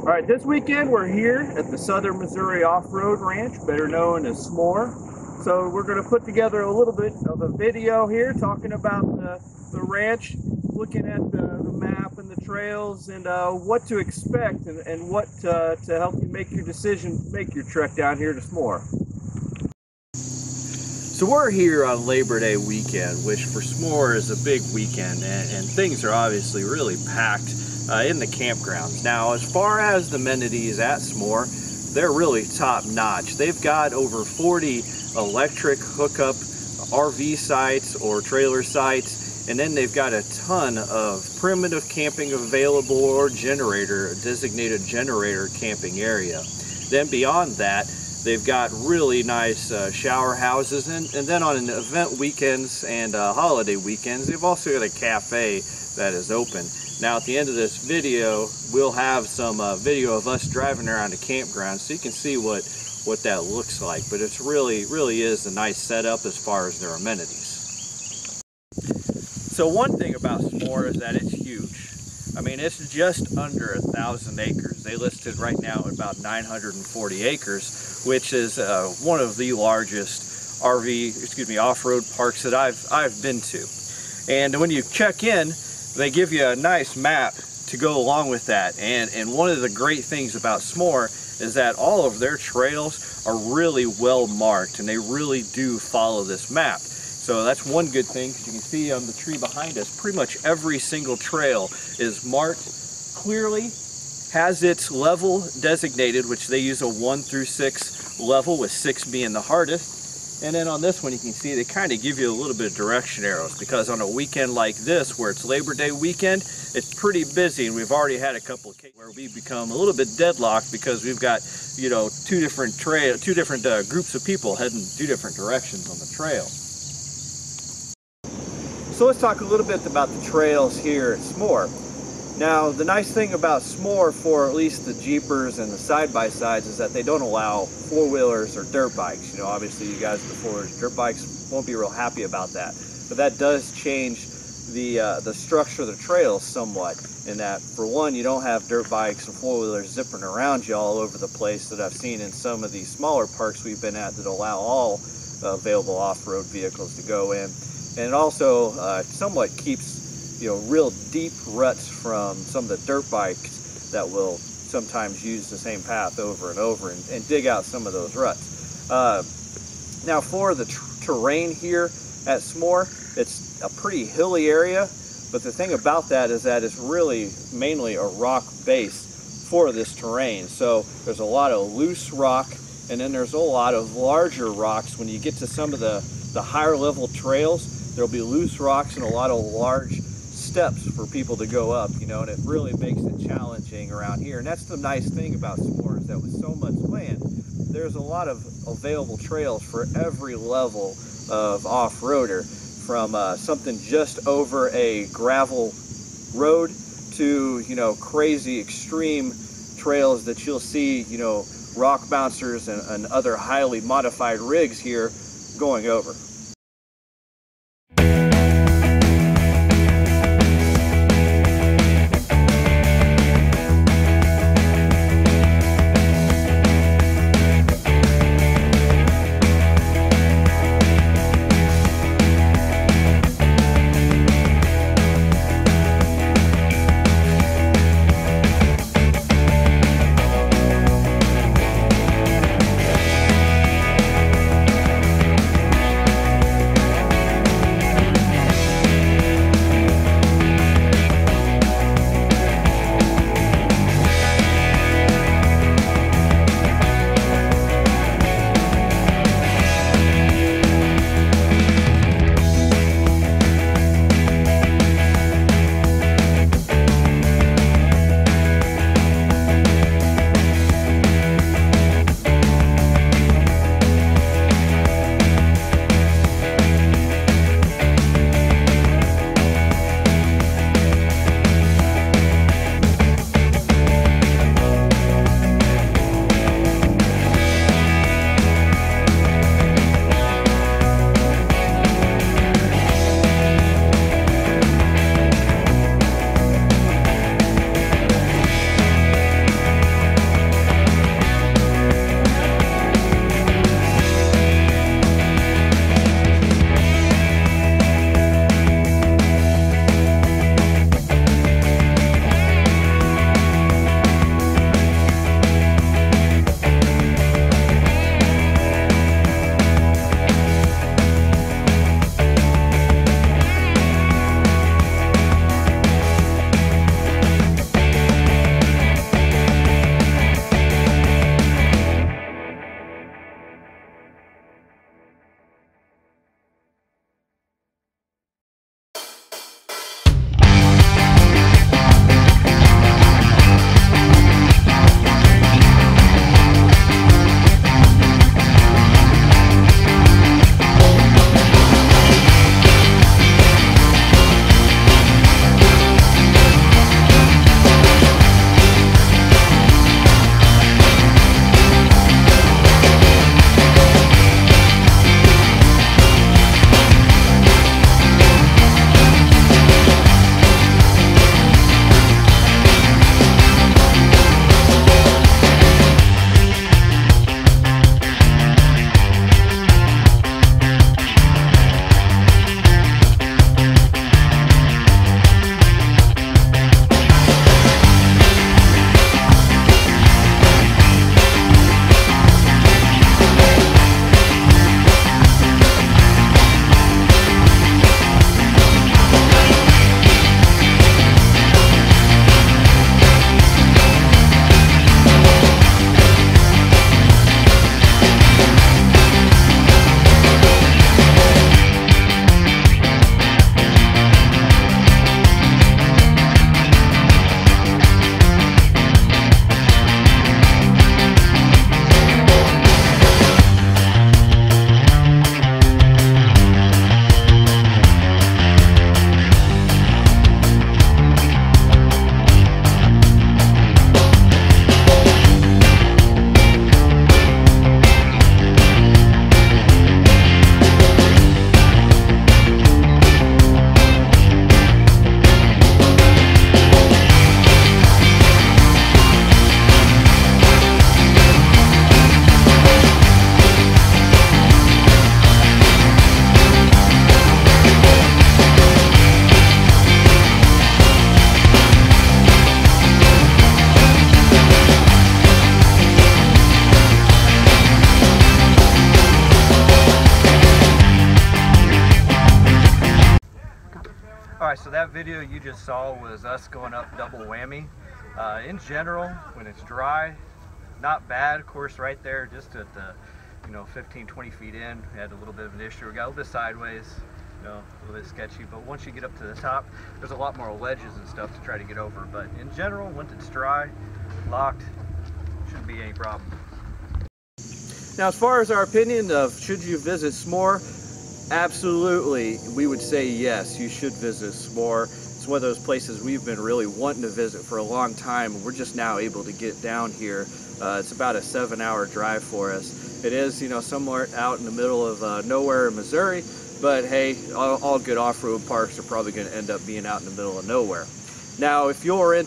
All right, this weekend we're here at the Southern Missouri Off-Road Ranch, better known as SMORR. So we're going to put together a little bit of a video here talking about the ranch, looking at the map and the trails and what to expect and what to help you make your decision, make your trek down here to SMORR. So we're here on Labor Day weekend, which for SMORR is a big weekend, and things are obviously really packed in the campgrounds. Now, as far as the amenities at SMORR, they're really top notch. They've got over 40 electric hookup RV sites or trailer sites, and then they've got a ton of primitive camping available or designated generator camping area. Then beyond that, they've got really nice shower houses, and then on event weekends and holiday weekends, they've also got a cafe that is open. Now at the end of this video, we'll have some video of us driving around the campground so you can see what that looks like. But it's really is a nice setup as far as their amenities. So one thing about SMORR is that it's huge. I mean, it's just under 1,000 acres. They listed right now at about 940 acres, which is one of the largest off-road parks that I've been to. And when you check in, they give you a nice map to go along with that. And one of the great things about SMORR is that all of their trails are really well marked, and they really do follow this map. So that's one good thing, because you can see on the tree behind us, pretty much every single trail is marked clearly, has its level designated, which they use a 1 through 6 level, with 6 being the hardest. And then on this one, you can see they kind of give you a little bit of direction arrows, because on a weekend like this, where it's Labor Day weekend, it's pretty busy, and we've already had a couple of cases where we become a little bit deadlocked because we've got, you know, two different groups of people heading 2 different directions on the trail. So let's talk a little bit about the trails here at SMORR. Now, the nice thing about SMORR, for at least the Jeepers and the side-by-sides, is that they don't allow 4-wheelers or dirt bikes. You know, obviously you guys with 4-wheelers, dirt bikes won't be real happy about that. But that does change the structure of the trails somewhat, in that, for one, you don't have dirt bikes and 4-wheelers zipping around you all over the place that I've seen in some of these smaller parks we've been at that allow all available off-road vehicles to go in. And it also somewhat keeps, you know, real deep ruts from some of the dirt bikes that will sometimes use the same path over and over and dig out some of those ruts. Now for the terrain here at SMORR, it's a pretty hilly area, but the thing about that is that it's really mainly a rock base for this terrain. So there's a lot of loose rock, and then there's a lot of larger rocks. When you get to some of the higher level trails, there'll be loose rocks and a lot of large steps for people to go up, you know, and it really makes it challenging around here. And that's the nice thing about SMORR, is that with so much land, there's a lot of available trails for every level of off-roader, from something just over a gravel road to, you know, crazy extreme trails that you'll see, you know, rock bouncers and other highly modified rigs here going over. Alright, so that video you just saw was us going up double whammy. In general, when it's dry, not bad. Of course, right there, just at the 15-20 feet in, we had a little bit of an issue. We got a little bit sideways, a little bit sketchy, but once you get up to the top, there's a lot more ledges and stuff to try to get over. But in general, once it's dry, locked, shouldn't be any problem. Now, as far as our opinion of should you visit SMORR, absolutely, we would say yes, you should visit SMORR. It's one of those places we've been really wanting to visit for a long time, and we're just now able to get down here. It's about a 7-hour drive for us. It is, somewhere out in the middle of nowhere in Missouri, but hey, all good off-road parks are probably going to end up being out in the middle of nowhere. Now, if you're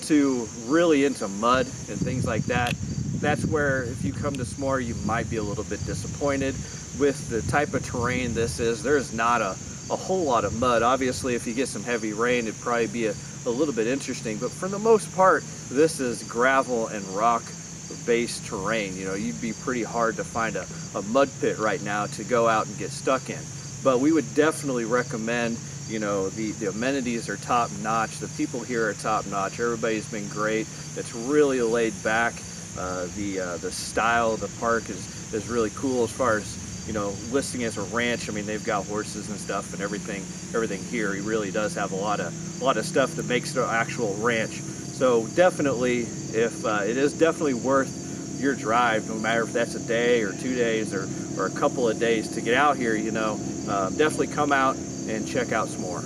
really into mud and things like that, that's where, if you come to SMORR, you might be a little bit disappointed with the type of terrain this is. There's not a whole lot of mud. Obviously, if you get some heavy rain, it'd probably be a little bit interesting, but for the most part, this is gravel and rock based terrain. You'd be pretty hard to find a mud pit right now to go out and get stuck in. But we would definitely recommend, the amenities are top notch, the people here are top notch, everybody's been great, it's really laid back. The style of the park is really cool as far as listing as a ranch. I mean, they've got horses and stuff and everything here. He really does have a lot of stuff that makes it an actual ranch. So definitely, if it is definitely worth your drive, no matter if that's a day or 2 days or a couple of days to get out here, definitely come out and check out SMORR.